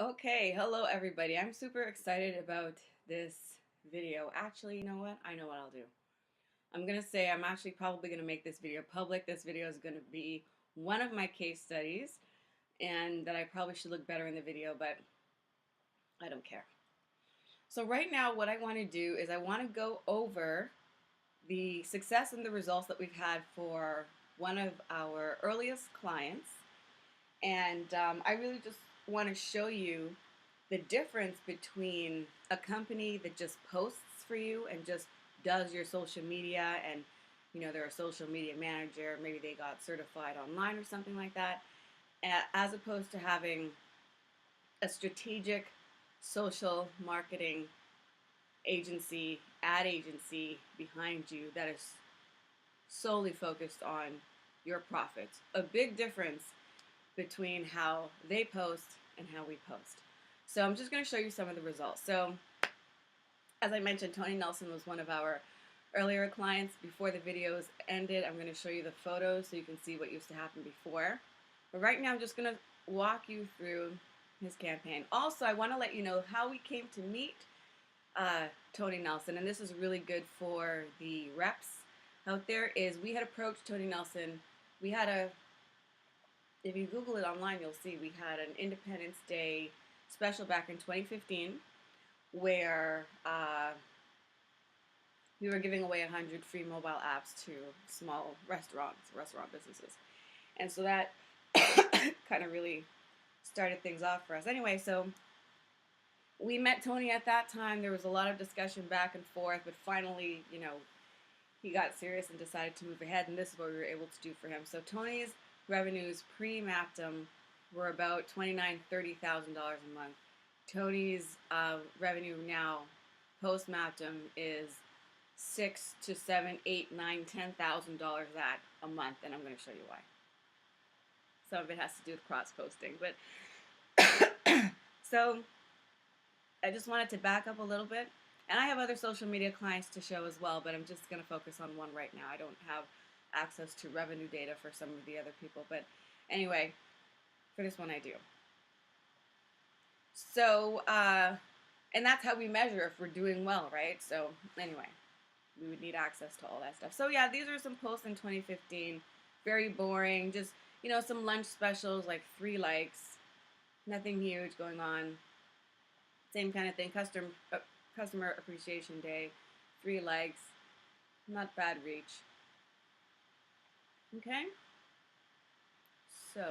Okay, hello everybody. I'm super excited about this video. Actually, you know what? I know what I'll do. I'm going to say I'm actually probably going to make this video public. This video is going to be one of my case studies and that I probably should look better in the video, but I don't care. So right now what I want to do is I want to go over the success and the results that we've had for one of our earliest clients. And I really just want to show you the difference between a company that just posts for you and just does your social media, and they're a social media manager, maybe they got certified online or something like that, as opposed to having a strategic social marketing agency, ad agency behind you that is solely focused on your profits. A big difference between how they post and how we post. So I'm just going to show you some of the results. So as I mentioned, Tony Nelson was one of our earlier clients. Before the videos ended, I'm going to show you the photos so you can see what used to happen before. But right now I'm just going to walk you through his campaign. Also, I want to let you know how we came to meet Tony Nelson, and this is really good for the reps out there, is we had approached Tony Nelson. We had if you Google it online, you'll see we had an Independence Day special back in 2015 where we were giving away 100 free mobile apps to small restaurant businesses. And so that kind of really started things off for us. Anyway, so we met Tony at that time. There was a lot of discussion back and forth, but finally, he got serious and decided to move ahead, and this is what we were able to do for him. So Tony's revenues pre-Mappdom were about $29,000 to $30,000 a month. Tony's revenue now post-Mappdom is $6,000 to $7,000, $8,000, $9,000, $10,000 that a month, and I'm going to show you why. Some of it has to do with cross-posting, but so I just wanted to back up a little bit. And I have other social media clients to show as well, but I'm just going to focus on one right now. I don't have access to revenue data for some of the other people. But anyway, for this one I do. So, and that's how we measure if we're doing well, right? So anyway, we would need access to all that stuff. So yeah, these are some posts in 2015. Very boring. Just, some lunch specials, like 3 likes. Nothing huge going on. Same kind of thing. Customer Appreciation Day, 3 likes, not bad reach. Okay, so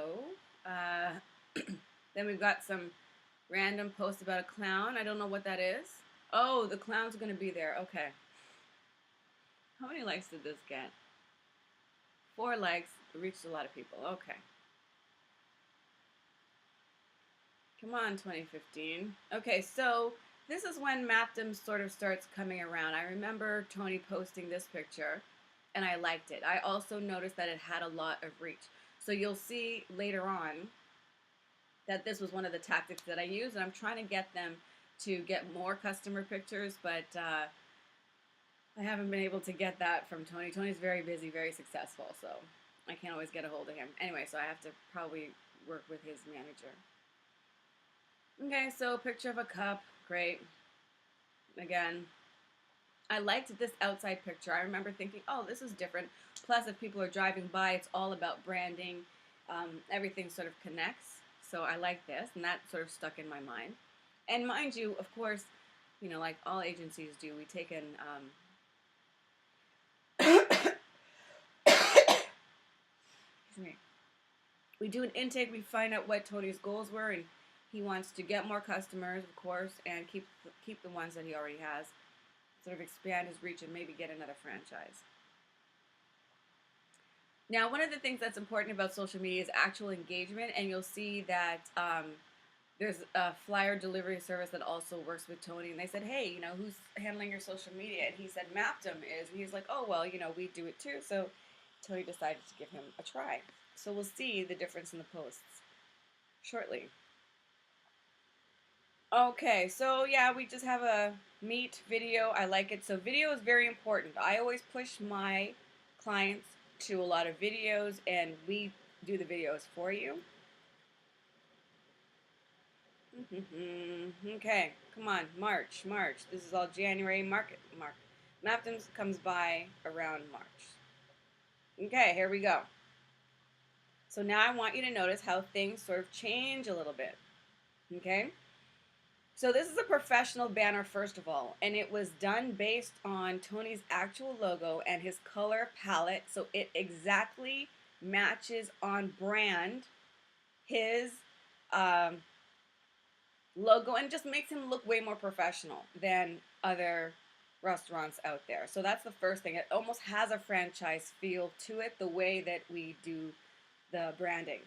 then we've got some random posts about a clown. I don't know what that is. Oh, the clown's gonna be there. Okay. How many likes did this get? 4 likes. It reached a lot of people. Okay. Come on, 2015. Okay, so this is when Mappdom sort of starts coming around. I remember Tony posting this picture, and I liked it. I also noticed that it had a lot of reach. So you'll see later on that this was one of the tactics that I used, and I'm trying to get them to get more customer pictures, but I haven't been able to get that from Tony. Tony's very busy, very successful, so I can't always get a hold of him. Anyway, so I have to probably work with his manager. Okay, so picture of a cup, great. Again, I liked this outside picture. I remember thinking, oh, this is different. Plus, if people are driving by, it's all about branding. Everything sort of connects. So I like this, and that sort of stuck in my mind. And mind you, of course, like all agencies do, we take in we do an intake. We find out what Tony's goals were, and he wants to get more customers, of course, and keep the ones that he already has. Sort of expand his reach and maybe get another franchise. Now, one of the things that's important about social media is actual engagement, and you'll see that there's a flyer delivery service that also works with Tony, and they said, hey, who's handling your social media? And he said, Mappdom is, and he's like, oh, well, we do it too. So Tony decided to give him a try. So we'll see the difference in the posts shortly. Okay, so yeah, we just have a meet video. I like it. So video is very important. I always push my clients to a lot of videos, and we do the videos for you. Okay, come on, March, March. This is all January. Mark. Mappdom comes by around March. Okay, here we go. So now I want you to notice how things sort of change a little bit. Okay? So this is a professional banner, first of all, and it was done based on Tony's actual logo and his color palette, so it exactly matches on brand his um, logo and just makes him look way more professional than other restaurants out there. So that's the first thing. It almost has a franchise feel to it, the way that we do the branding.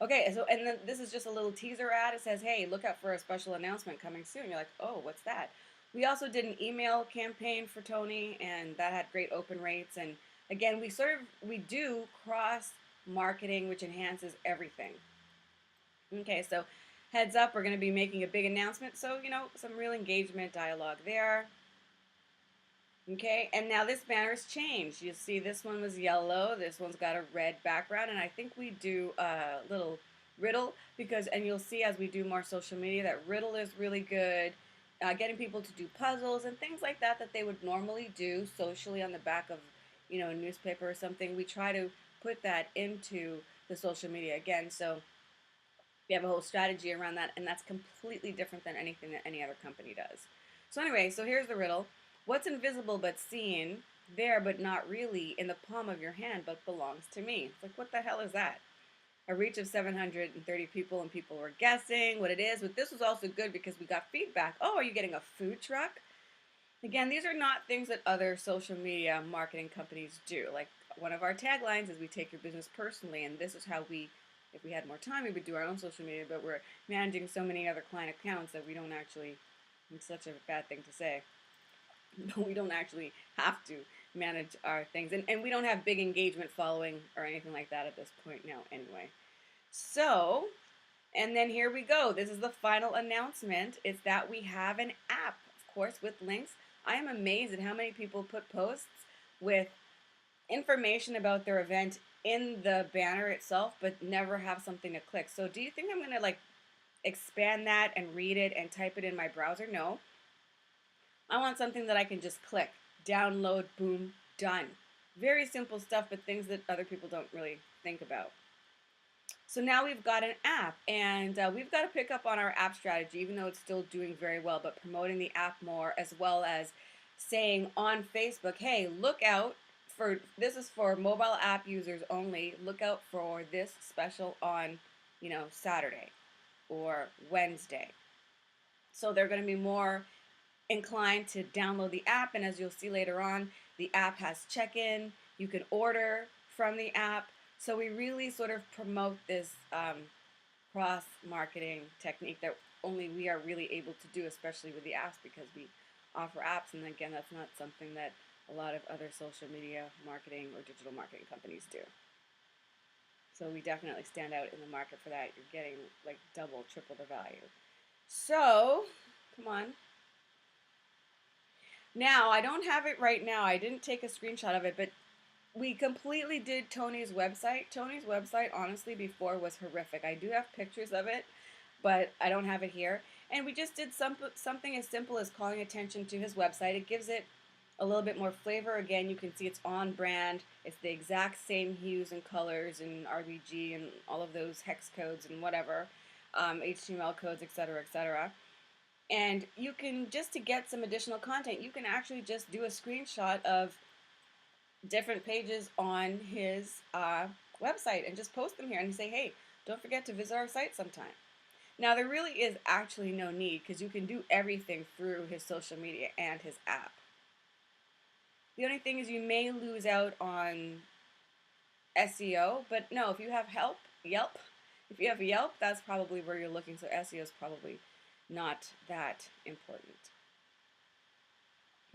Okay, so and then this is just a little teaser ad. It says, "Hey, look out for a special announcement coming soon." You're like, "Oh, what's that?" We also did an email campaign for Tony, and that had great open rates. And again, we do cross marketing, which enhances everything. Okay, so heads up, we're going to be making a big announcement. So some real engagement dialogue there. Okay, and now this banner's changed. You see this one was yellow, this one's got a red background, and I think we do a little riddle because, and you'll see as we do more social media that riddle is really good. Getting people to do puzzles and things like that that they would normally do socially on the back of, a newspaper or something. We try to put that into the social media again. So we have a whole strategy around that, and that's completely different than anything that any other company does. So anyway, so here's the riddle. What's invisible but seen, there but not really, in the palm of your hand but belongs to me? It's like, what the hell is that? A reach of 730 people, and people were guessing what it is. But this was also good because we got feedback. Oh, are you getting a food truck? Again, these are not things that other social media marketing companies do. Like one of our taglines is we take your business personally, and this is how we, if we had more time, we would do our own social media, but we're managing so many other client accounts that we don't actually, it's such a bad thing to say, but we don't actually have to manage our things. And we don't have big engagement following or anything like that at this point now anyway. So, and then here we go. This is the final announcement. It's that we have an app, of course, with links. I am amazed at how many people put posts with information about their event in the banner itself, but never have something to click. So do you think I'm going to like expand that and read it and type it in my browser? No. I want something that I can just click, download, boom, done. Very simple stuff, but things that other people don't really think about. So now we've got an app, and we've got to pick up on our app strategy, even though it's still doing very well, but promoting the app more, as well as saying on Facebook, hey, look out for, this is for mobile app users only, look out for this special on, Saturday or Wednesday. So they're going to be more inclined to download the app, and as you'll see later on, the app has check-in, you can order from the app. So we really sort of promote this cross-marketing technique that only we are really able to do, especially with the apps, because we offer apps, and again, that's not something that a lot of other social media marketing or digital marketing companies do. So we definitely stand out in the market for that. You're getting like double, triple the value. So, come on. Now, I don't have it right now. I didn't take a screenshot of it, but we completely did Tony's website. Tony's website, honestly, before was horrific. I do have pictures of it, but I don't have it here. And we just did something as simple as calling attention to his website. It gives it a little bit more flavor. Again, you can see it's on brand. It's the exact same hues and colors and RGB and all of those hex codes and whatever, HTML codes, etc., etc. And you can, just to get some additional content, you can actually just do a screenshot of different pages on his website and just post them here and say, hey, don't forget to visit our site sometime. Now, there really is actually no need because you can do everything through his social media and his app. The only thing is you may lose out on SEO, but no, if you have Yelp, if you have Yelp, that's probably where you're looking, so SEO is probably not that important.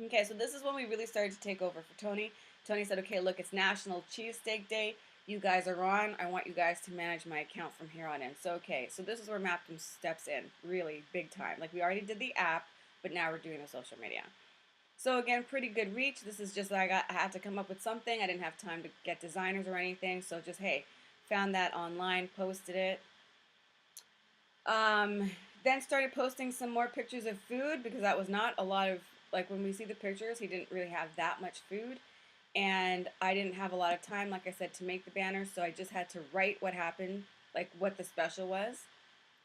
Okay, so this is when we really started to take over for Tony. Tony said, okay, look, it's National Cheesesteak Day. You guys are on. I want you guys to manage my account from here on in. So, okay, so this is where Mappdom steps in, really big time. Like, we already did the app, but now we're doing the social media. So, again, pretty good reach. This is just, I had to come up with something. I didn't have time to get designers or anything. So, just, hey, found that online, posted it. then started posting some more pictures of food because that was not a lot of, like when we see the pictures, he didn't really have that much food. And I didn't have a lot of time, like I said, to make the banners, so I just had to write what happened, like what the special was.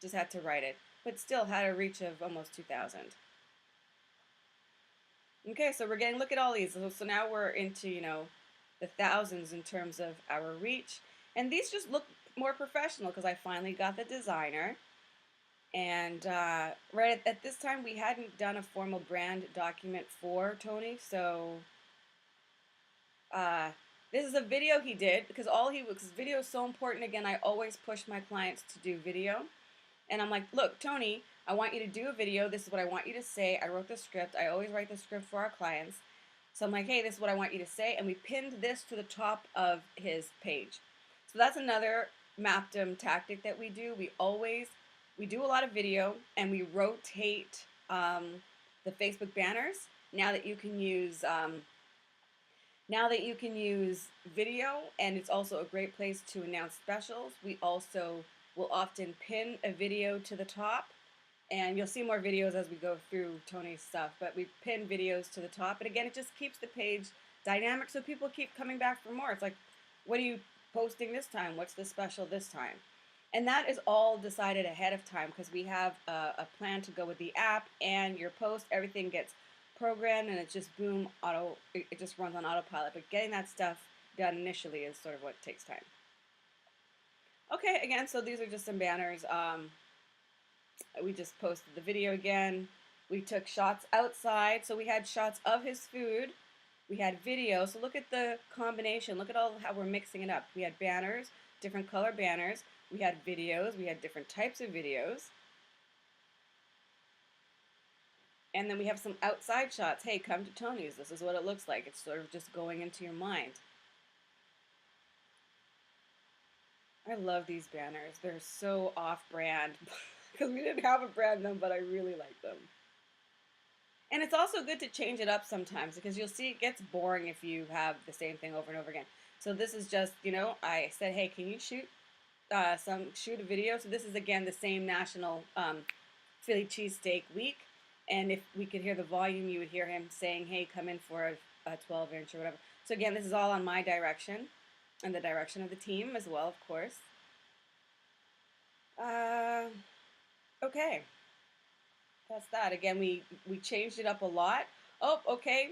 Just had to write it, but still had a reach of almost 2,000. Okay, so we're getting, look at all these. So now we're into, you know, the thousands in terms of our reach. And these just look more professional because I finally got the designer. And right at this time, we hadn't done a formal brand document for Tony, so this is a video he did because because video is so important. Again, I always push my clients to do video. And I'm like, look, Tony, I want you to do a video. This is what I want you to say. I wrote the script. I always write the script for our clients. So I'm like, hey, this is what I want you to say. And we pinned this to the top of his page. So that's another Mappdom tactic that we do. We do a lot of video and we rotate the Facebook banners. Now that you can use video, and it's also a great place to announce specials. We also will often pin a video to the top, and you'll see more videos as we go through Tony's stuff, but we pin videos to the top, and again, it just keeps the page dynamic so people keep coming back for more. It's like, what are you posting this time? What's the special this time? And that is all decided ahead of time because we have a plan to go with the app and your post. Everything gets programmed and it's just boom, it just runs on autopilot. But getting that stuff done initially is sort of what takes time. Okay, again, so these are just some banners. We just posted the video again. We took shots outside, so we had shots of his food. We had video, so look at the combination. Look at how we're mixing it up. We had banners, different color banners. We had videos. We had different types of videos. And then we have some outside shots. Hey, come to Tony's. This is what it looks like. It's sort of just going into your mind. I love these banners. They're so off-brand because we didn't have a brand them, but I really like them. And it's also good to change it up sometimes because you'll see it gets boring if you have the same thing over and over again. So this is just, you know, I said, hey, can you shoot a video? So this is again the same National Philly cheesesteak week, and if we could hear the volume, you would hear him saying, hey, come in for a 12-inch or whatever. So again, this is all on my direction and the direction of the team as well, of course. Okay, that's that. Again, we changed it up a lot. Oh, okay.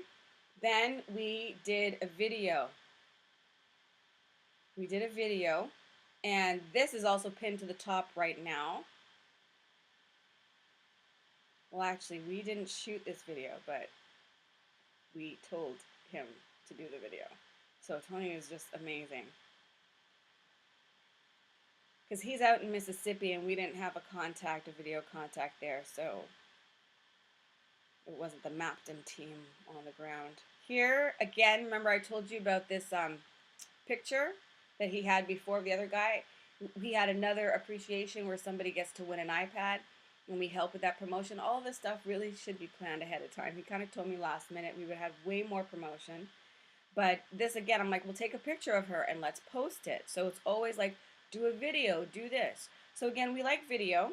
Then we did a video. We did a video, and this is also pinned to the top right now. Well, actually, we didn't shoot this video, but we told him to do the video. So Tony is just amazing. Because he's out in Mississippi and we didn't have a video contact there, so it wasn't the Mappdom team on the ground. Here, again, remember I told you about this picture that he had before the other guy? He had another appreciation where somebody gets to win an iPad and we help with that promotion. All this stuff really should be planned ahead of time. He kind of told me last minute we would have way more promotion. But this, again, I'm like, we'll take a picture of her and let's post it. So it's always like, do a video, do this. So again, we like video.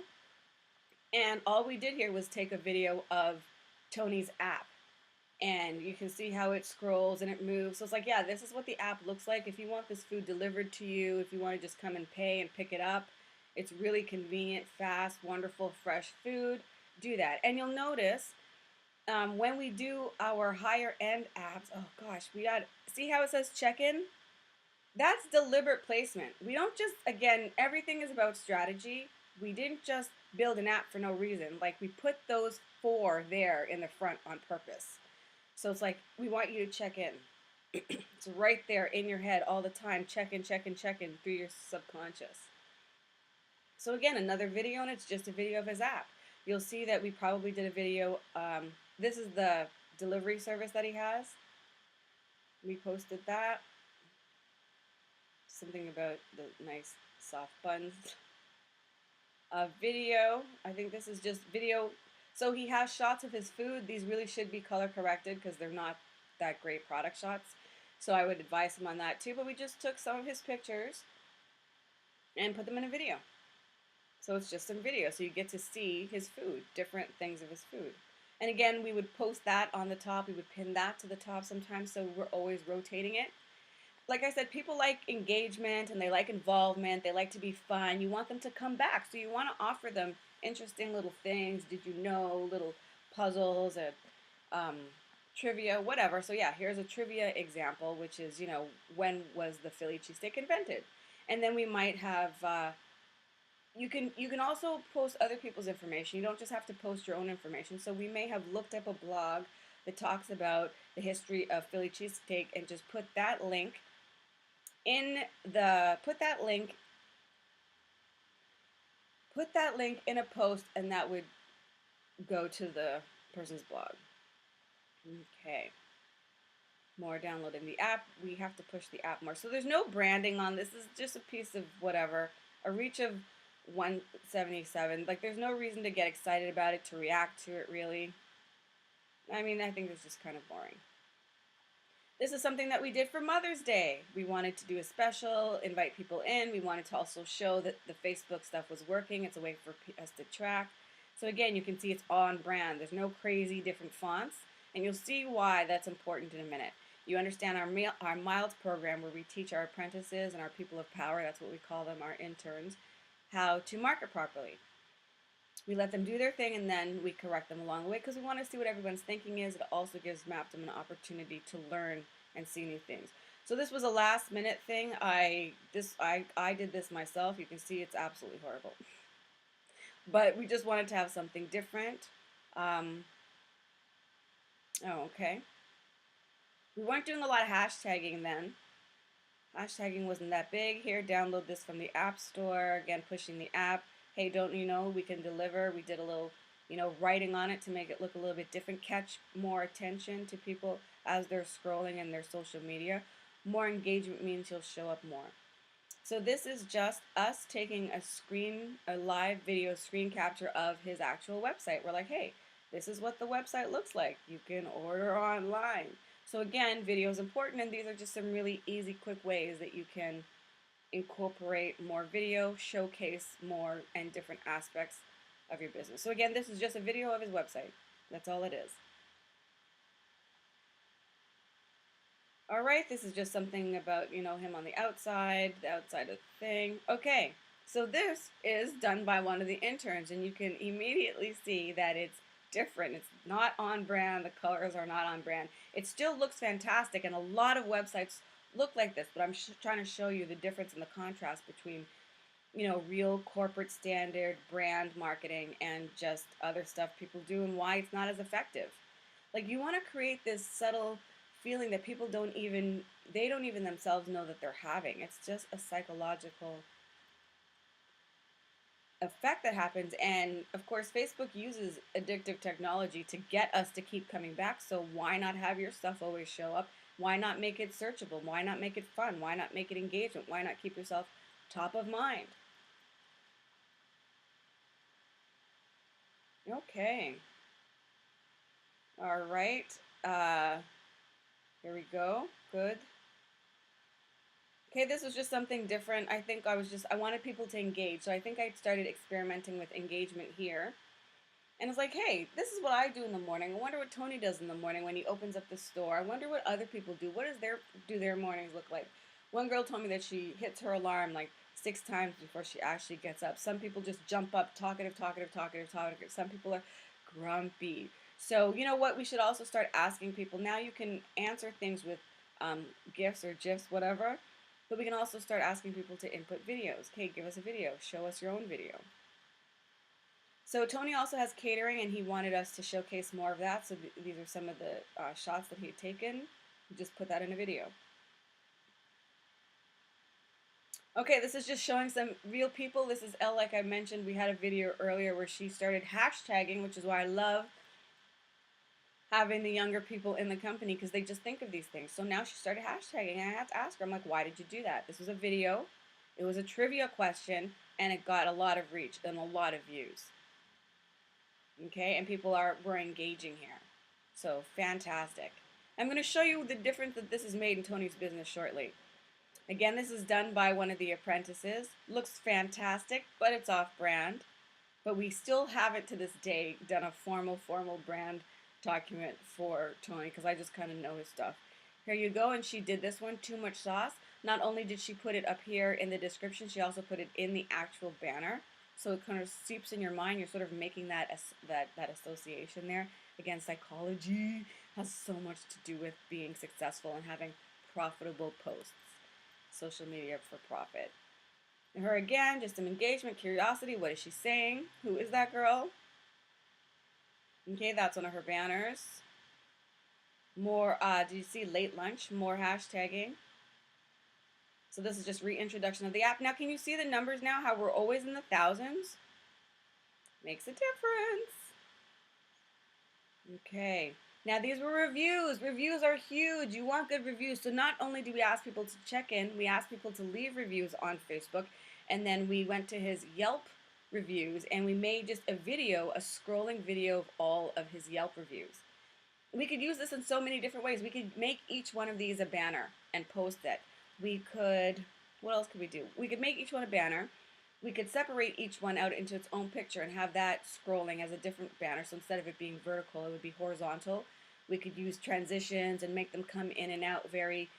And all we did here was take a video of Tony's app. And you can see how it scrolls and it moves. So it's like, yeah, this is what the app looks like. If you want this food delivered to you, if you want to just come and pay and pick it up, it's really convenient, fast, wonderful, fresh food. Do that. And you'll notice when we do our higher end apps, oh gosh, see how it says check-in? That's deliberate placement. We don't just, again, everything is about strategy. We didn't just build an app for no reason. Like, we put those 4 there in the front on purpose. So it's like, we want you to check in. It's right there in your head all the time. Check in, check in, check in through your subconscious. So again, another video, and it's just a video of his app. You'll see that we probably did a video. This is the delivery service that he has. We posted that. Something about the nice soft buns. Video. I think this is just video. So he has shots of his food. These really should be color corrected because they're not that great product shots. So I would advise him on that too. But we just took some of his pictures and put them in a video. So it's just some video. So you get to see his food, different things of his food. And again, we would post that on the top. We would pin that to the top sometimes, so we're always rotating it. Like I said, people like engagement and they like involvement. They like to be fun. You want them to come back. So you want to offer them interesting little things. Did you know? Little puzzles and trivia, whatever. So yeah, here's a trivia example, which is, when was the Philly cheesesteak invented? And then we might have, you can also post other people's information. You don't just have to post your own information. So we may have looked up a blog that talks about the history of Philly cheesesteak and just put that link in a post, and that would go to the person's blog. Okay. More downloading the app. We have to push the app more. So there's no branding on this. This is just a piece of whatever. A reach of 177. Like, there's no reason to get excited about it, to react to it, really. I mean, I think it's just kind of boring. This is something that we did for Mother's Day. We wanted to do a special, invite people in. We wanted to also show that the Facebook stuff was working. It's a way for us to track. So again, you can see it's on brand. There's no crazy different fonts, and you'll see why that's important in a minute. You understand our Miles program, where we teach our apprentices and our people of power, that's what we call them, our interns, how to market properly. We let them do their thing, and then we correct them along the way because we want to see what everyone's thinking is. It also gives Mappdom an opportunity to learn and see new things. So this was a last minute thing. I did this myself. You can see it's absolutely horrible. But we just wanted to have something different. Okay. We weren't doing a lot of hashtagging then. Hashtagging wasn't that big. Here, download this from the App Store. Again, pushing the app. Hey, don't you know we can deliver? We did a little, writing on it to make it look a little bit different, catch more attention to people as they're scrolling in their social media. More engagement means you'll show up more. So this is just us taking a live video screen capture of his actual website. We're like, hey, this is what the website looks like. You can order online. So again, video is important, and these are just some really easy, quick ways that you can incorporate more video, showcase more and different aspects of your business. So again, this is just a video of his website. That's all it is. All right, this is just something about, him on the outside of the thing. Okay, so this is done by one of the interns, and you can immediately see that it's different. It's not on brand. The colors are not on brand. It still looks fantastic, and a lot of websites look like this, but I'm trying to show you the difference in the contrast between, real corporate standard brand marketing and just other stuff people do, and why it's not as effective. Like, you want to create this subtle feeling that people don't even themselves know that they're having. It's just a psychological effect that happens, and of course Facebook uses addictive technology to get us to keep coming back. So why not have your stuff always show up? Why not make it searchable? Why not make it fun? Why not make it engagement? Why not keep yourself top of mind? Okay. All right. Here we go. Good. Okay, this was just something different. I think I wanted people to engage. So I think I started experimenting with engagement here. And it's like, hey, this is what I do in the morning. I wonder what Tony does in the morning when he opens up the store. I wonder what other people do. What do their mornings look like? One girl told me that she hits her alarm like 6 times before she actually gets up. Some people just jump up, talkative. Some people are grumpy. So you know what? We should also start asking people. Now you can answer things with GIFs or GIFs, whatever. But we can also start asking people to input videos. Okay, give us a video. Show us your own video. So Tony also has catering, and he wanted us to showcase more of that. So these are some of the shots that he had taken. Just put that in a video. Okay, this is just showing some real people. This is Elle, like I mentioned. We had a video earlier where she started hashtagging, which is why I love having the younger people in the company, because they just think of these things. So now she started hashtagging, and I had to ask her, I'm like, why did you do that? This was a video. It was a trivia question, and it got a lot of reach and a lot of views. Okay, and people were engaging here. So fantastic. I'm going to show you the difference that this has made in Tony's business shortly. Again, this is done by one of the apprentices. Looks fantastic, but it's off-brand. But we still haven't to this day done a formal brand document for Tony because I just kind of know his stuff. Here you go, and she did this one, Too Much Sauce. Not only did she put it up here in the description, she also put it in the actual banner. So it kind of seeps in your mind. You're sort of making that association there. Again, psychology has so much to do with being successful and having profitable posts. Social media for profit. And her again, just some engagement, curiosity. What is she saying? Who is that girl? Okay, that's one of her banners. More, do you see late lunch? More hashtagging. So this is just reintroduction of the app. Now, can you see the numbers now? How we're always in the thousands? Makes a difference. Okay. Now, these were reviews. Reviews are huge. You want good reviews. So not only do we ask people to check in, we ask people to leave reviews on Facebook. And then we went to his Yelp reviews and we made just a video, a scrolling video of all of his Yelp reviews. We could use this in so many different ways. We could make each one of these a banner and post it. We could, what else could we do? We could make each one a banner. We could separate each one out into its own picture and have that scrolling as a different banner. So instead of it being vertical, it would be horizontal. We could use transitions and make them come in and out very,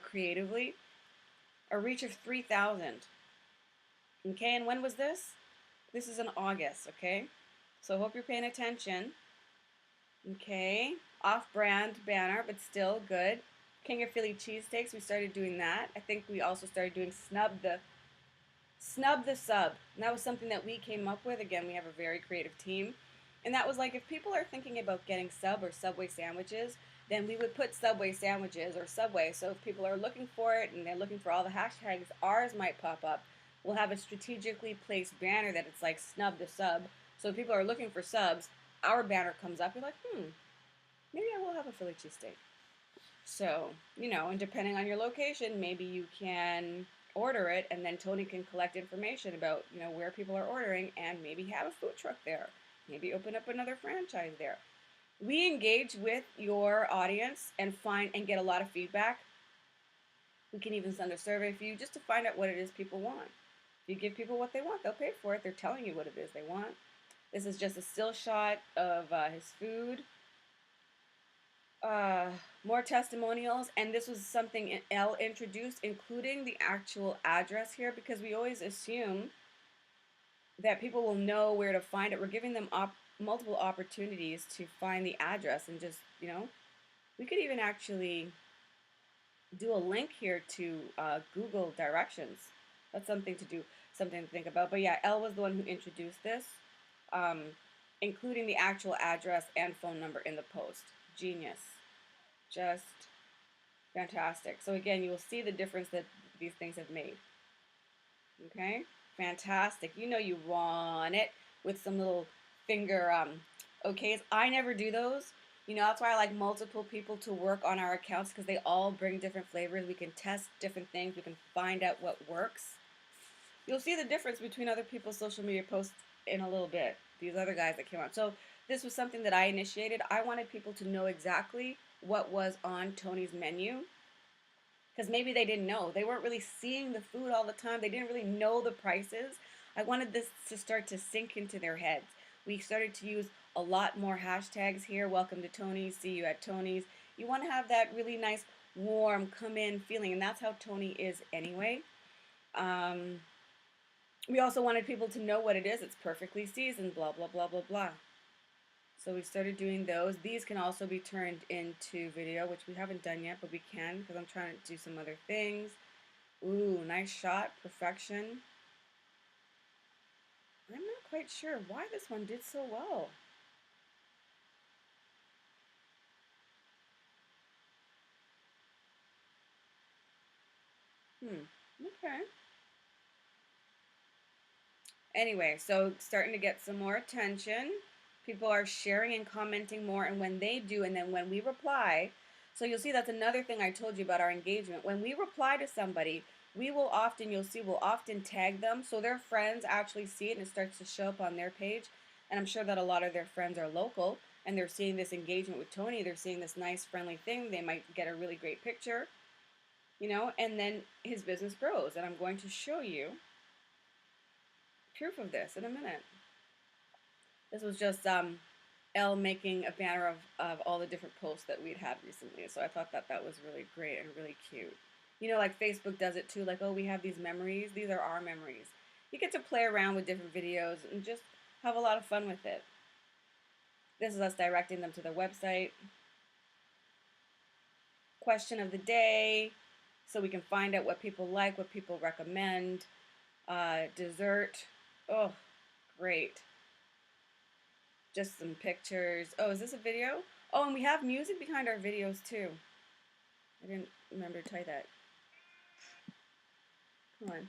creatively. A reach of 3,000. Okay, and when was this? This is in August, okay? So I hope you're paying attention. Okay, off-brand banner, but still good. King of Philly cheesesteaks, we started doing that. I think we also started doing snub the sub. And that was something that we came up with. Again, we have a very creative team. And that was like, if people are thinking about getting sub or Subway sandwiches, then we would put Subway sandwiches or Subway. So if people are looking for it and they're looking for all the hashtags, ours might pop up. We'll have a strategically placed banner that it's like snub the sub. So if people are looking for subs, our banner comes up. You're like, maybe I will have a Philly cheesesteak. So, and depending on your location, maybe you can order it and then Tony can collect information about, where people are ordering and maybe have a food truck there. Maybe open up another franchise there. We engage with your audience and get a lot of feedback. We can even send a survey for you just to find out what it is people want. If you give people what they want, they'll pay for it. They're telling you what it is they want. This is just a still shot of his food. More testimonials, and this was something Elle introduced, including the actual address here, because we always assume that people will know where to find it. We're giving them multiple opportunities to find the address, and just, we could even actually do a link here to Google directions. That's something to think about. But yeah, Elle was the one who introduced this, including the actual address and phone number in the post. Genius. Just fantastic. So again, you will see the difference that these things have made. Okay? Fantastic. You want it with some little finger okays. I never do those. That's why I like multiple people to work on our accounts, because they all bring different flavors. We can test different things. We can find out what works. You'll see the difference between other people's social media posts in a little bit. These other guys that came on. So this was something that I initiated. I wanted people to know exactly what was on Tony's menu, because maybe they didn't know. They weren't really seeing the food all the time. They didn't really know the prices. I wanted this to start to sink into their heads. We started to use a lot more hashtags here. Welcome to Tony's, see you at Tony's. You want to have that really nice, warm, come in feeling, and that's how Tony is anyway. We also wanted people to know what it is. It's perfectly seasoned, blah, blah, blah, blah, blah. So we started doing those. These can also be turned into video, which we haven't done yet, but we can, because I'm trying to do some other things. Ooh, nice shot, perfection. I'm not quite sure why this one did so well. Okay. Anyway, so starting to get some more attention. People are sharing and commenting more, and when they do, and then when we reply, so you'll see that's another thing I told you about our engagement. When we reply to somebody, we'll often tag them, so their friends actually see it and it starts to show up on their page. And I'm sure that a lot of their friends are local, and they're seeing this engagement with Tony. They're seeing this nice, friendly thing. They might get a really great picture. you know, and then his business grows. And I'm going to show you proof of this in a minute. This was just Elle making a banner of all the different posts that we'd had recently. So I thought that that was really great and really cute. You know, like Facebook does it too, like, oh, we have these memories. These are our memories. You get to play around with different videos and just have a lot of fun with it. This is us directing them to their website. Question of the day, so we can find out what people like, what people recommend. Dessert. Oh, great. Just some pictures. Oh, is this a video? Oh, and we have music behind our videos too. I didn't remember to tell you that. Come on.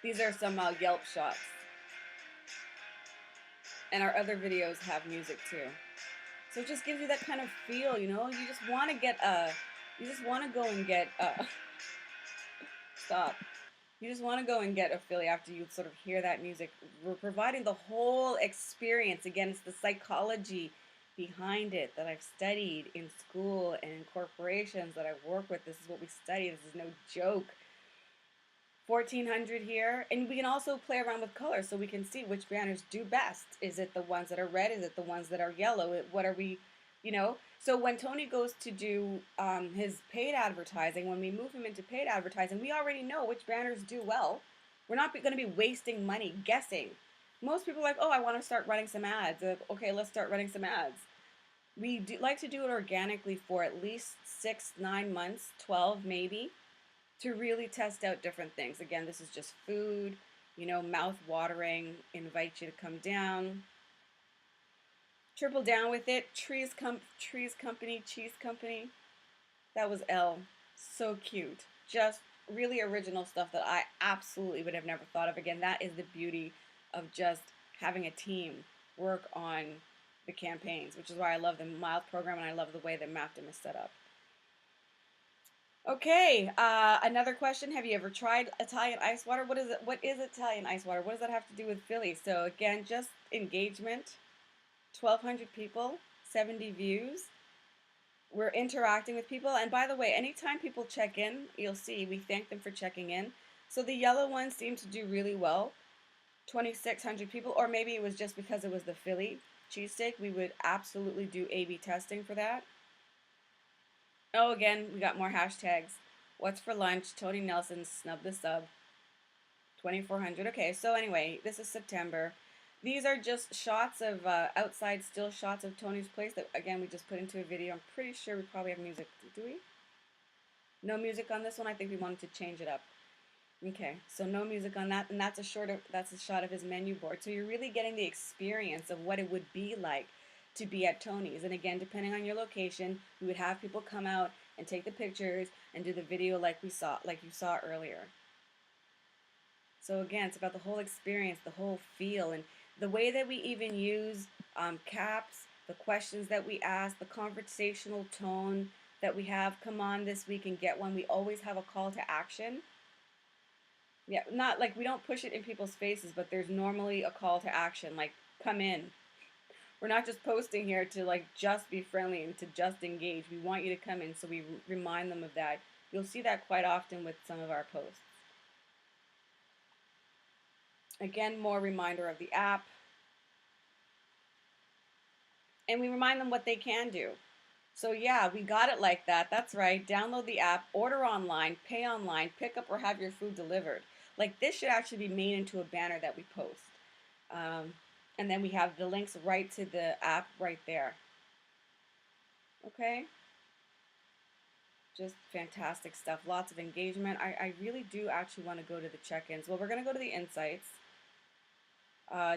These are some Yelp shots. And our other videos have music too. So it just gives you that kind of feel, you know? You just want to get you just want to go and get stop. You just want to go and get a Philly after you sort of hear that music. We're providing the whole experience. Again, it's the psychology behind it that I've studied in school and in corporations that I work with. This is what we study. This is no joke. 1400 here, and we can also play around with colors so we can see which banners do best. Is it the ones that are red? Is it the ones that are yellow? What are we, you know? So when Tony goes to do his paid advertising, when we move him into paid advertising, we already know which banners do well. We're not going to be wasting money guessing. Most people are like, oh, I want to start running some ads. Okay, let's start running some ads. We do like to do it organically for at least 6, 9 months, 12 maybe, to really test out different things. Again, this is just food, you know, mouth watering, invite you to come down. Triple down with it. Trees Company, Cheese Company. That was Elle. So cute. Just really original stuff that I absolutely would have never thought of. Again, that is the beauty of just having a team work on the campaigns, which is why I love the Mild program and I love the way that Mappdom is set up. Okay, another question. Have you ever tried Italian ice water? What is it? What is Italian ice water? What does that have to do with Philly? So again, just engagement, 1,200 people, 70 views. We're interacting with people. And by the way, anytime people check in, you'll see we thank them for checking in. So the yellow ones seem to do really well, 2,600 people, or maybe it was just because it was the Philly cheesesteak. We would absolutely do A/B testing for that. Oh, again, we got more hashtags. What's for lunch? Tony Nelson, snub the sub. 2,400. Okay, so anyway, this is September. These are just shots of outside still shots of Tony's place that, again, we just put into a video. I'm pretty sure we probably have music. Do we? No music on this one? I think we wanted to change it up. Okay, so no music on that, and that's a shot of his menu board. So you're really getting the experience of what it would be like to be at Tony's. And again, depending on your location, we would have people come out and take the pictures and do the video like you saw earlier. So again, it's about the whole experience, the whole feel, and the way that we even use caps, the questions that we ask, the conversational tone that we have. Come on this week and get one. We always have a call to action. Yeah, not like we don't push it in people's faces, but there's normally a call to action, like come in. We're not just posting here to like just be friendly and to just engage. We want you to come in, so we remind them of that. You'll see that quite often with some of our posts. Again, more reminder of the app. And we remind them what they can do. So yeah, we got it like that. That's right. Download the app, order online, pay online, pick up or have your food delivered. Like this should actually be made into a banner that we post. And then we have the links right to the app right there. Okay? Just fantastic stuff. Lots of engagement. I really do actually want to go to the check-ins. Well, we're going to go to the insights.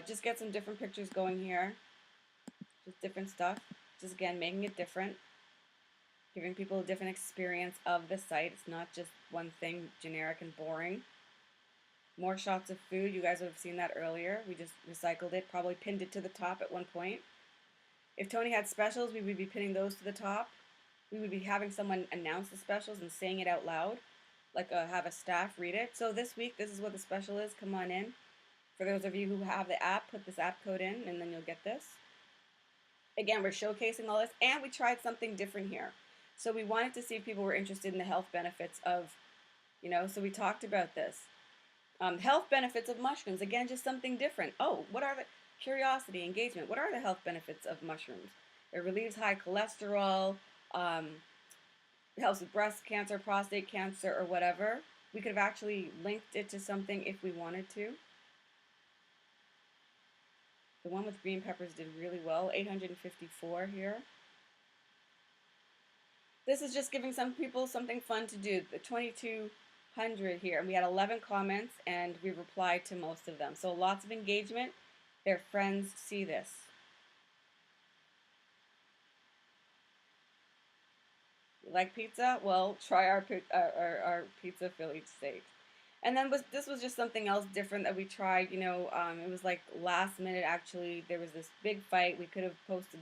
Just get some different pictures going here. Just different stuff. Just again, making it different. Giving people a different experience of the site. It's not just one thing, generic and boring. More shots of food. You guys would have seen that earlier. We just recycled it, probably pinned it to the top at one point. If Tony had specials, we would be pinning those to the top. We would be having someone announce the specials and saying it out loud, like have a staff read it. So this week, this is what the special is. Come on in. For those of you who have the app, put this app code in, and then you'll get this. Again, we're showcasing all this, and we tried something different here. So we wanted to see if people were interested in the health benefits of, so we talked about this. Health benefits of mushrooms. Again, just something different. Oh, what are the curiosity, engagement? What are the health benefits of mushrooms? It relieves high cholesterol, um, helps with breast cancer, prostate cancer, or whatever. We could have actually linked it to something if we wanted to. The one with green peppers did really well, 854 here. This is just giving some people something fun to do. The 2200 here, and we had 11 comments, and we replied to most of them. So lots of engagement. Their friends see this. You like pizza? Well, try our pizza Philly steak. And then this was just something else different that we tried. It was like last minute. Actually, there was this big fight. We could have posted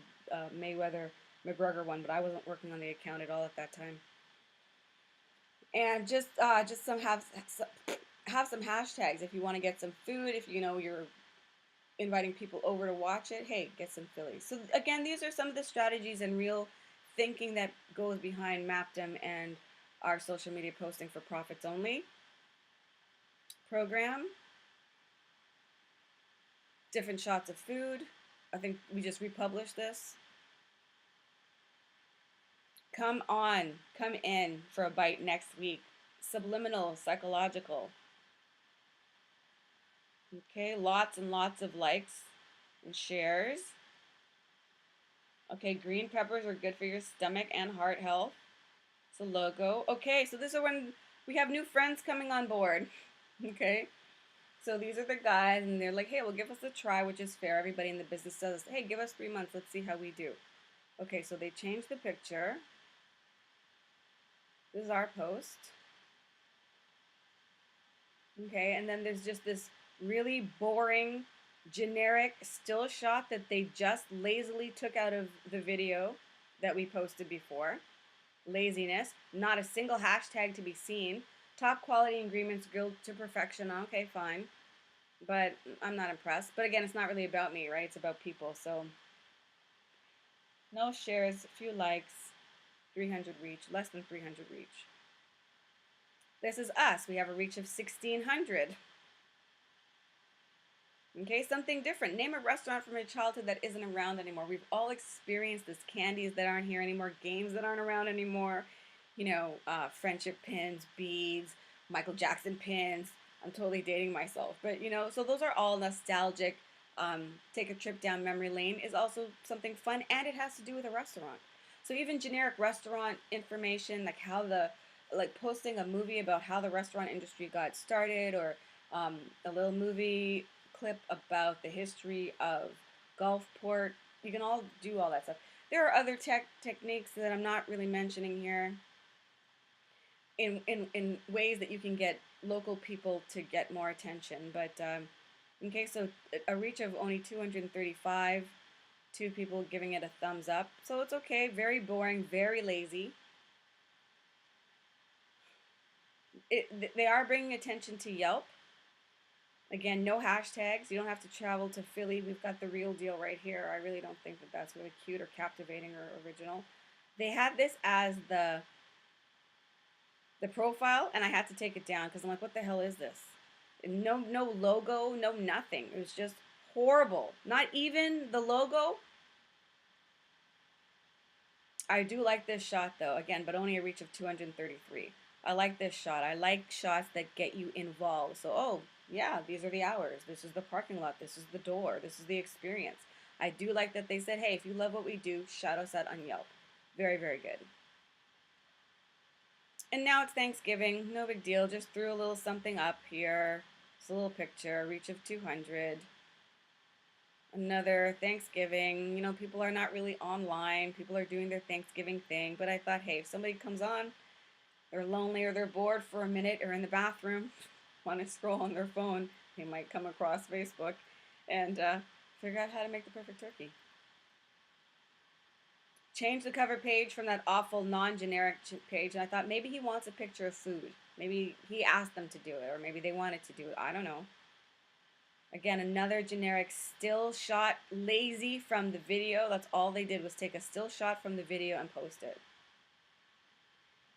Mayweather McGregor one, but I wasn't working on the account at all at that time. And just have some hashtags if you want to get some food. If you're inviting people over to watch it, hey, get some Phillies. So again, these are some of the strategies and real thinking that goes behind Mappdom and our social media posting for profits only program. Different shots of food. I think we just republished this. Come on, come in for a bite next week. Subliminal, psychological. Okay, lots and lots of likes and shares. Okay, green peppers are good for your stomach and heart health. It's a logo. Okay, so this is when we have new friends coming on board. Okay, so these are the guys, and they're like, hey, well, give us a try, which is fair. Everybody in the business says, hey, give us 3 months. Let's see how we do. Okay, so they changed the picture. This is our post. Okay, and then there's just this really boring, generic still shot that they just lazily took out of the video that we posted before. Laziness, not a single hashtag to be seen. Top quality ingredients grilled to perfection. Okay, fine. But I'm not impressed. But again, it's not really about me, right? It's about people. So no shares, few likes, 300 reach, less than 300 reach. This is us. We have a reach of 1,600. Okay, something different. Name a restaurant from your childhood that isn't around anymore. We've all experienced this. Candies that aren't here anymore, games that aren't around anymore, friendship pins, beads, Michael Jackson pins. I'm totally dating myself. But, so those are all nostalgic. Take a trip down memory lane is also something fun, and it has to do with a restaurant. So even generic restaurant information, like posting a movie about how the restaurant industry got started, or a little movie clip about the history of Gulfport. You can all do all that stuff. There are other techniques that I'm not really mentioning here in ways that you can get local people to get more attention. But okay, so a reach of only 235, 2 people giving it a thumbs up. So it's okay. Very boring, very lazy. They are bringing attention to Yelp. Again, no hashtags. You don't have to travel to Philly. We've got the real deal right here. I really don't think that that's really cute or captivating or original. They had this as the profile, and I had to take it down because I'm like, what the hell is this? No logo, no nothing. It was just horrible. Not even the logo. I do like this shot though, again, but only a reach of 233. I like this shot. I like shots that get you involved. So, oh, yeah, these are the hours. This is the parking lot. This is the door. This is the experience. I do like that they said, hey, if you love what we do, shout us out on Yelp. Very, very good. And now it's Thanksgiving. No big deal. Just threw a little something up here. It's a little picture. Reach of 200. Another Thanksgiving. People are not really online. People are doing their Thanksgiving thing. But I thought, hey, if somebody comes on, they're lonely or they're bored for a minute or in the bathroom, want to scroll on their phone, they might come across Facebook and figure out how to make the perfect turkey. Change the cover page from that awful non-generic page, and I thought maybe he wants a picture of food. Maybe he asked them to do it, or maybe they wanted to do it. I don't know. Again, another generic still shot, lazy from the video. That's all they did was take a still shot from the video and post it.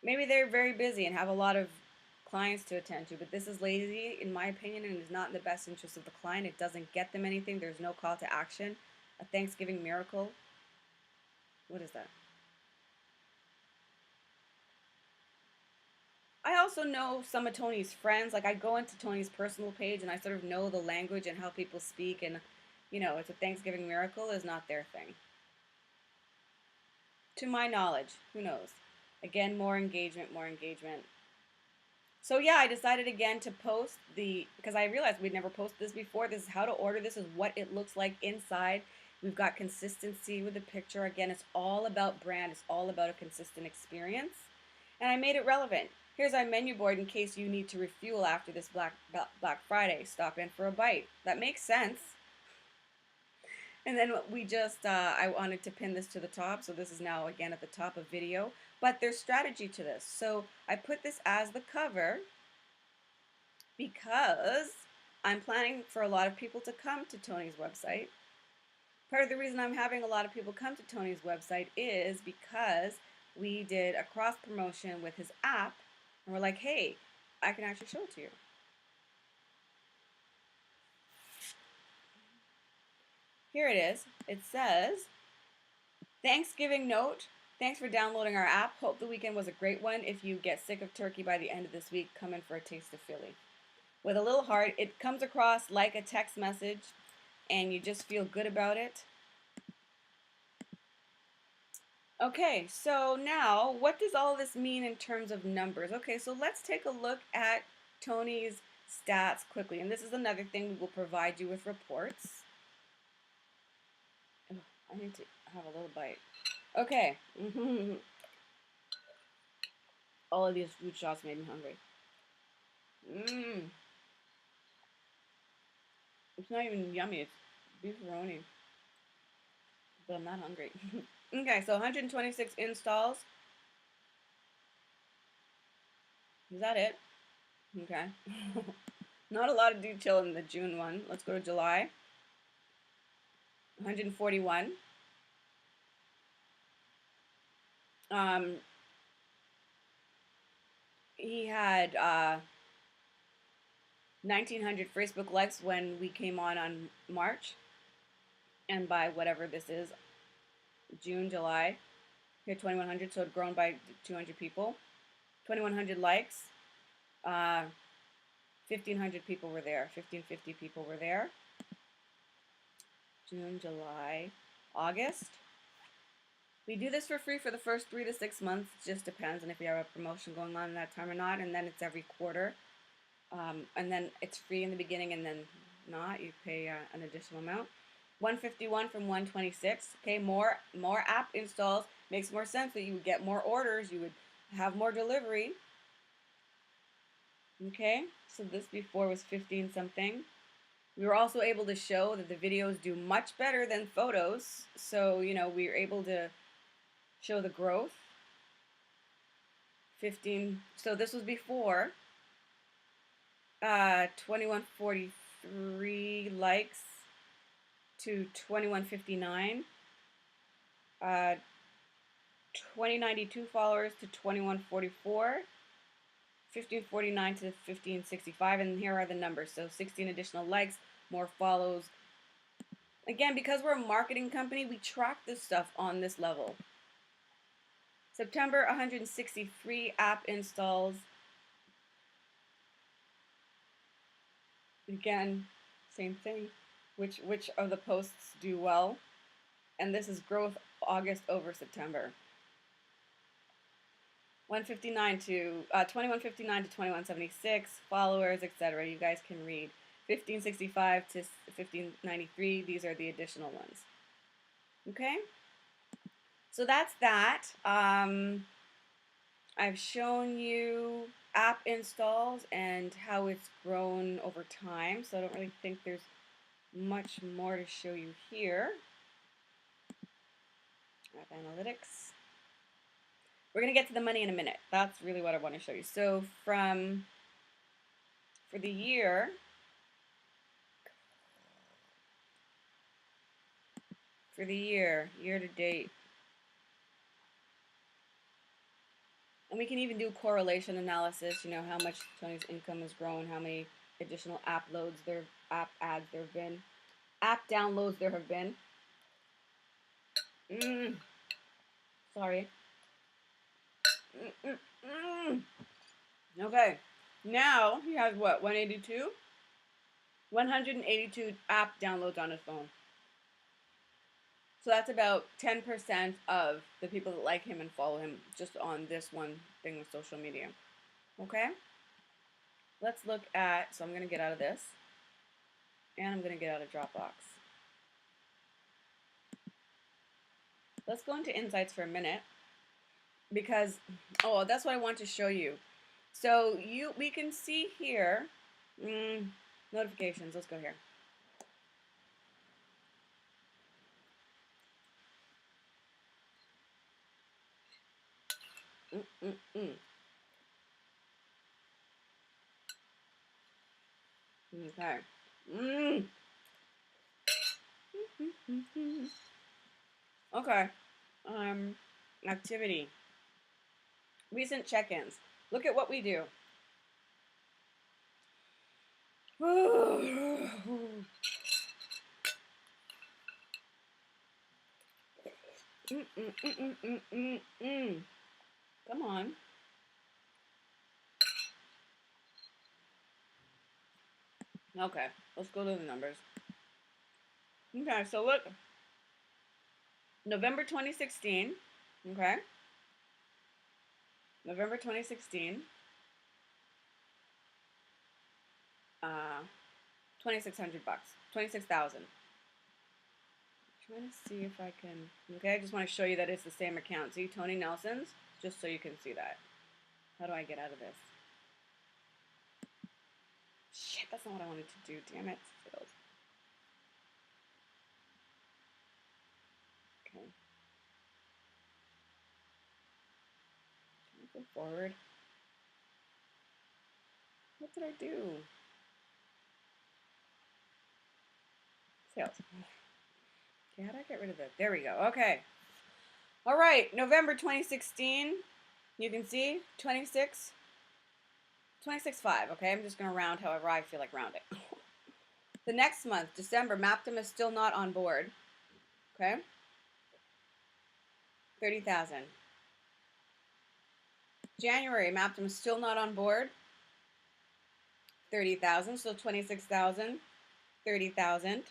Maybe they're very busy and have a lot of clients to attend to, but this is lazy, in my opinion, and is not in the best interest of the client. It doesn't get them anything. There's no call to action. A Thanksgiving miracle. What is that? I also know some of Tony's friends. Like, I go into Tony's personal page and I sort of know the language and how people speak, and it's a Thanksgiving miracle is not their thing. To my knowledge, who knows? Again, more engagement, more engagement. So yeah, I decided again to post because I realized we'd never posted this before. This is how to order. This is what it looks like inside. We've got consistency with the picture. Again, it's all about brand. It's all about a consistent experience. And I made it relevant. Here's our menu board in case you need to refuel after this Black Friday. Stop in for a bite. That makes sense. And then we just, I wanted to pin this to the top. So this is now again at the top of video. But there's strategy to this. So I put this as the cover because I'm planning for a lot of people to come to Tony's website. Part of the reason I'm having a lot of people come to Tony's website is because we did a cross promotion with his app, and we're like, hey, I can actually show it to you. Here it is. It says, Thanksgiving note. Thanks for downloading our app. Hope the weekend was a great one. If you get sick of turkey by the end of this week, come in for a taste of Philly. With a little heart, it comes across like a text message, and you just feel good about it. Okay, so now, what does all this mean in terms of numbers? Okay, so let's take a look at Tony's stats quickly. And this is another thing, we will provide you with reports. Oh, I need to have a little bite. Okay. All of these food shots made me hungry. It's not even yummy. It's beefaroni. But I'm not hungry. Okay, so 126 installs. Is that it? Okay. Not a lot of detail in the June one. Let's go to July. 141. He had 1,900 Facebook likes when we came on March. And by whatever this is, June, July, he had 2,100, so it had grown by 200 people. 2,100 likes. 1,500 people were there. 1,550 people were there. June, July, August. We do this for free for the first 3 to 6 months. It just depends on if you have a promotion going on in that time or not. And then it's every quarter. And then it's free in the beginning and then not. You pay an additional amount. 151 from 126. Okay, more app installs. Makes more sense that you would get more orders. You would have more delivery. Okay, so this before was 15 something. We were also able to show that the videos do much better than photos. So, we were able to show the growth. 15, so this was before. 2143 likes to 2159. 2092 followers to 2144. 1549 to 1565, and here are the numbers. So 16 additional likes, more follows. Again, because we're a marketing company, we track this stuff on this level. September, 163 app installs. Again, same thing. Which of the posts do well? And this is growth August over September. 2159 to 2176 followers, etc. You guys can read. 1565 to 1593. These are the additional ones. Okay. So that's that. I've shown you app installs and how it's grown over time. So I don't really think there's much more to show you here. App analytics. We're going to get to the money in a minute. That's really what I want to show you. So for the year, for the year to date. And we can even do correlation analysis, you know, how much Tony's income has grown, how many additional app ads there have been, app downloads there have been. Sorry. Okay. Now he has what, 182? 182 app downloads on his phone. So that's about 10% of the people that like him and follow him just on this one thing with social media. Okay? Let's look at, so I'm going to get out of this. And I'm going to get out of Dropbox. Let's go into Insights for a minute. Because, oh, that's what I want to show you. So we can see here, notifications, let's go here. Okay. Okay. Activity. Recent check-ins. Look at what we do. Come on. Okay, let's go to the numbers. Okay, so look. November 2016. Okay. November 2016. 2,600 bucks. 26,000. Trying to see if I can. Okay, I just want to show you that it's the same account. See, Tony Nelson's, just so you can see that. How do I get out of this? Shit, that's not what I wanted to do. Damn it. Okay. Go forward. What did I do? Sales. Okay, how do I get rid of that? There we go. Okay. All right. November 2016. You can see 26.5. Okay, I'm just going to round however I feel like rounding. The next month, December, Mappdom is still not on board. Okay. 30,000. January, Mappdom is still not on board. 30,000, so 26,000, 30,000.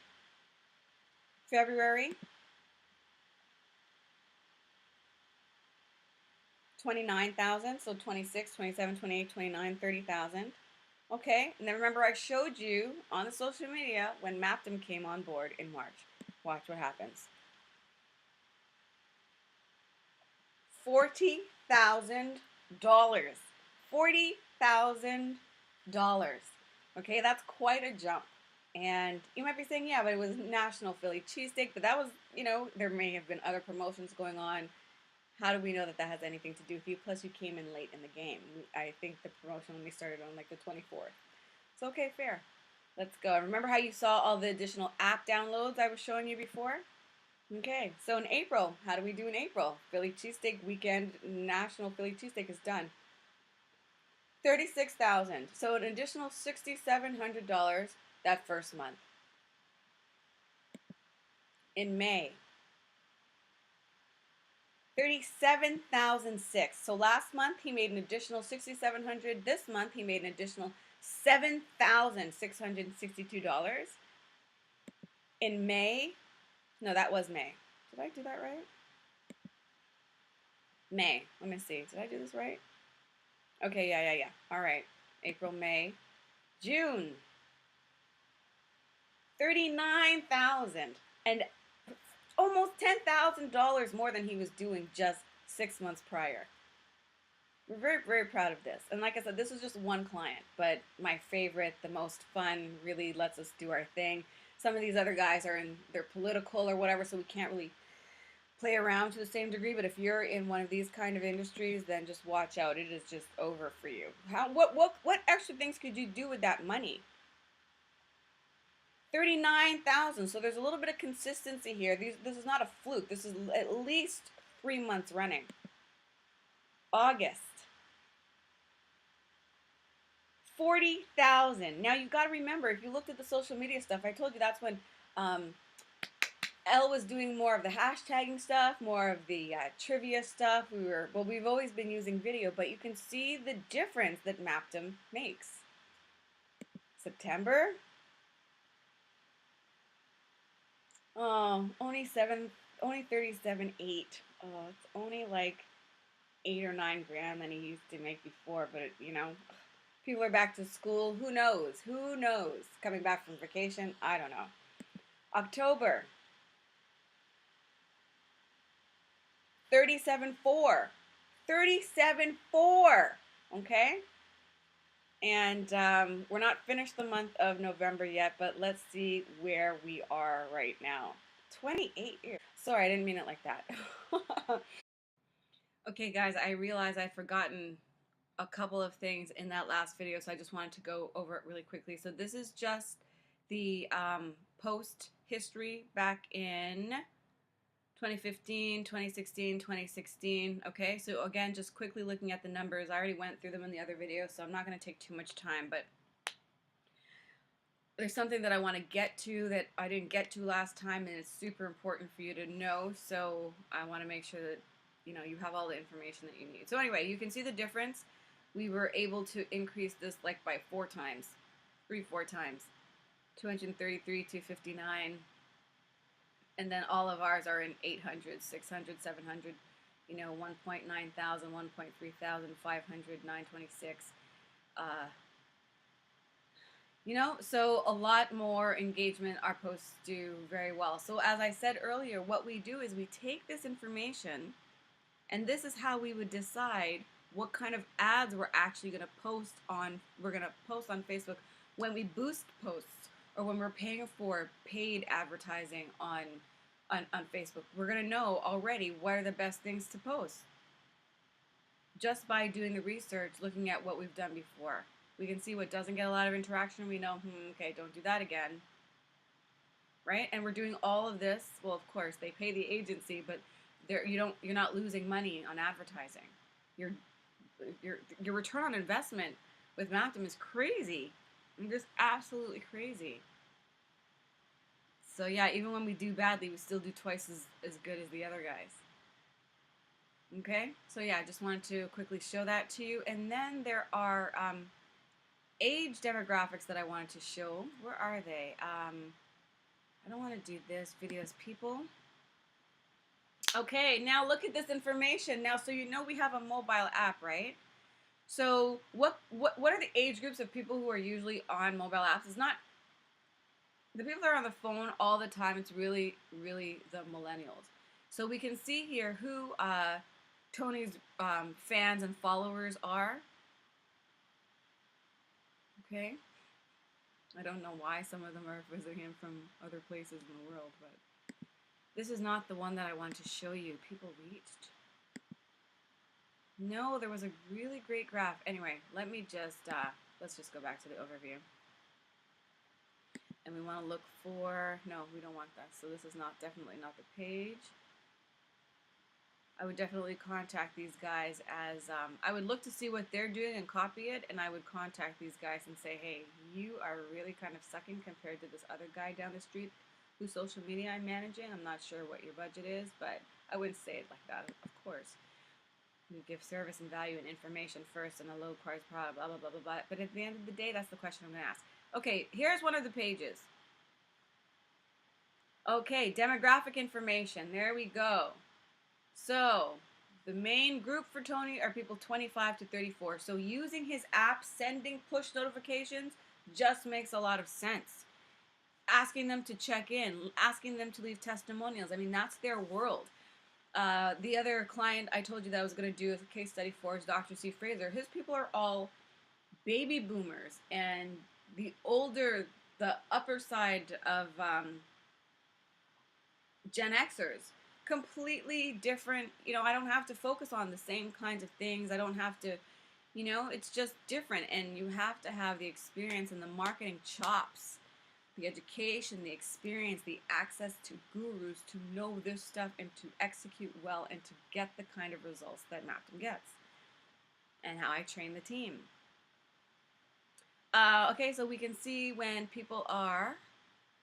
February, 29,000, so 26, 27, 28, 29, 30,000. Okay, and then remember I showed you on the social media when Mappdom came on board in March. Watch what happens. $40,000. $40,000. Okay, that's quite a jump. And you might be saying, yeah, but it was National Philly Cheesesteak, but that was, you know, there may have been other promotions going on. How do we know that that has anything to do with you? Plus, you came in late in the game. I think the promotion only started on like the 24th. So, okay, fair. Let's go. Remember how you saw all the additional app downloads I was showing you before? Okay, so in April, how do we do in April? Philly Cheesesteak Weekend, National Philly Cheesesteak is done. 36,000. So an additional $6,700 that first month. In May, 37,006. So last month he made an additional 6,700. This month he made an additional $7,662. In May, no, that was May. Did I do that right? May. Let me see. Did I do this right? Okay, yeah. All right. April, May, June. 39,000 and almost $10,000 more than he was doing just 6 months prior. We're very, very proud of this. And like I said, this was just one client, but my favorite, the most fun, really lets us do our thing. Some of these other guys are they're political or whatever, so we can't really play around to the same degree. But if you're in one of these kind of industries, then just watch out. It is just over for you. What extra things could you do with that money? 39,000. So there's a little bit of consistency here. This is not a fluke. This is at least 3 months running. August, 40,000. Now you've got to remember, if you looked at the social media stuff, I told you that's when Elle was doing more of the hashtagging stuff, more of the trivia stuff. We've always been using video, but you can see the difference that Mappdom makes. September, oh, only 37.8. Oh, it's only like 8 or 9 grand than he used to make before. But you know, people are back to school. Who knows? Who knows? Coming back from vacation, I don't know. October, 37.4. 37.4. Okay. And we're not finished the month of November yet, but let's see where we are right now. 28 years. Sorry, I didn't mean it like that. Okay, guys, I realized I'd forgotten a couple of things in that last video, so I just wanted to go over it really quickly. So this is just the post history back in 2015, 2016, 2016. Okay, so again, just quickly looking at the numbers. I already went through them in the other video, so I'm not going to take too much time, but there's something that I want to get to that I didn't get to last time, and it's super important for you to know, so I want to make sure that you know you have all the information that you need. So anyway, you can see the difference. We were able to increase this like by 4 times, 4 times, 233, 259. And then all of ours are in 800, 600, 700, you know, 1.9 thousand, 1.3 thousand, 500, 926. You know, so a lot more engagement. Our posts do very well. So as I said earlier, what we do is we take this information, and this is how we would decide what kind of ads we're actually going to post on. We're going to post on Facebook when we boost posts, or when we're paying for paid advertising on Facebook. We're going to know already what are the best things to post. Just by doing the research, looking at what we've done before. We can see what doesn't get a lot of interaction. We know, okay, don't do that again. Right? And we're doing all of this. Well, of course, they pay the agency, but you're not losing money on advertising. Your return on investment with Mappdom is crazy. Just absolutely crazy. So yeah, even when we do badly, we still do twice as good as the other guys. Okay, so yeah, I just wanted to quickly show that to you. And then there are age demographics that I wanted to show. Where are they? I don't want to do this. Videos, people. Okay, now look at this information. Now, so you know we have a mobile app, right? So what are the age groups of people who are usually on mobile apps? It's not the people that are on the phone all the time. It's really, really the millennials. So we can see here who Tony's fans and followers are. Okay. I don't know why some of them are visiting him from other places in the world, but this is not the one that I wanted to show you. People reached. No, there was a really great graph. Anyway, let me just, let's just go back to the overview. And we want to look for, no, we don't want that. So this is definitely not the page. I would definitely contact these guys as, I would look to see what they're doing and copy it, and I would contact these guys and say, hey, you are really kind of sucking compared to this other guy down the street whose social media I'm managing. I'm not sure what your budget is, but I wouldn't say it like that, of course. You give service and value and information first and a low price product, blah, blah, blah, blah, blah. But at the end of the day, that's the question I'm going to ask. Okay, here's one of the pages. Okay, demographic information. There we go. So, the main group for Tony are people 25 to 34. So, using his app, sending push notifications just makes a lot of sense. Asking them to check in, asking them to leave testimonials. I mean, that's their world. The other client I told you that I was going to do a case study for is Dr. C. Fraser. His people are all baby boomers, and the upper side of Gen Xers. Completely different. You know, I don't have to focus on the same kinds of things. I don't have to, you know, it's just different, and you have to have the experience and the marketing chops the education, the experience, the access to gurus to know this stuff and to execute well and to get the kind of results that Mappdom gets, and how I train the team. Okay, so we can see when people are,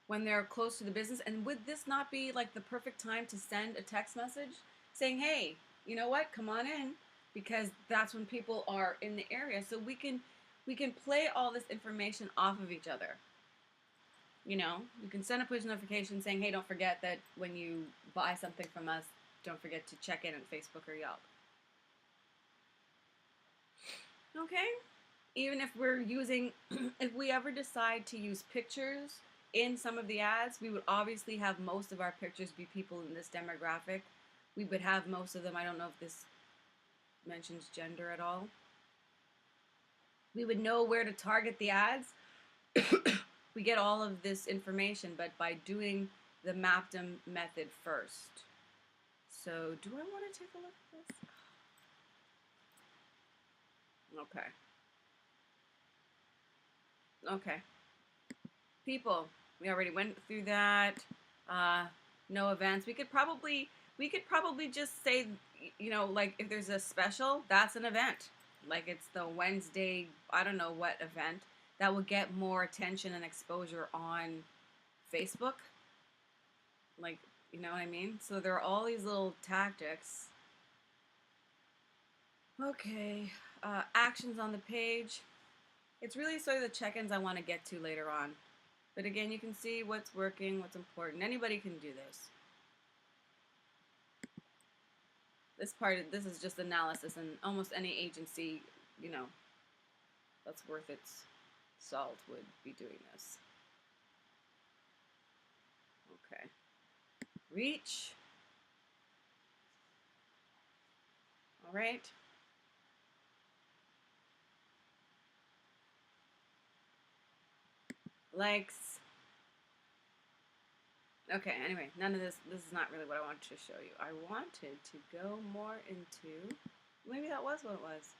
when they're close to the business, and would this not be like the perfect time to send a text message saying, hey, you know what, come on in, because that's when people are in the area. So we can play all this information off of each other. You know, you can send a push notification saying, hey, don't forget that when you buy something from us, don't forget to check in on Facebook or Yelp. Okay? Even if we're using, if we ever decide to use pictures in some of the ads, we would obviously have most of our pictures be people in this demographic. We would have most of them. I don't know if this mentions gender at all. We would know where to target the ads. We get all of this information, but by doing the Mappdom method first. So, do I want to take a look at this? Okay. Okay. People, we already went through that. No events. We could probably just say, you know, like if there's a special, that's an event. Like it's the Wednesday, I don't know what event that will get more attention and exposure on Facebook. Like, you know what I mean? So there are all these little tactics. Okay, actions on the page. It's really sort of the check-ins I want to get to later on. But again, you can see what's working, what's important. Anybody can do this. This is just analysis, and almost any agency, you know, that's worth its salt would be doing this. Okay. Reach. All right. Likes. Okay, anyway, none of this is not really what I wanted to show you. I wanted to go more into, maybe that was what it was.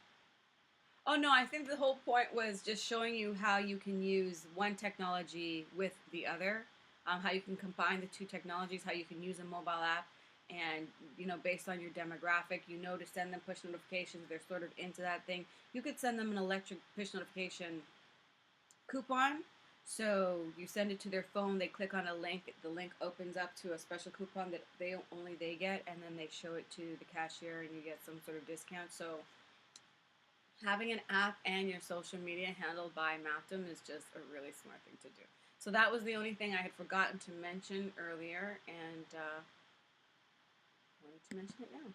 Oh no, I think the whole point was just showing you how you can use one technology with the other, how you can combine the two technologies, how you can use a mobile app, and you know, based on your demographic, you know, to send them push notifications, they're sort of into that thing. You could send them an electric push notification coupon. So you send it to their phone, they click on a link, the link opens up to a special coupon that only they get, and then they show it to the cashier and you get some sort of discount. So having an app and your social media handled by Mappdom is just a really smart thing to do. So that was the only thing I had forgotten to mention earlier, and wanted to mention it now.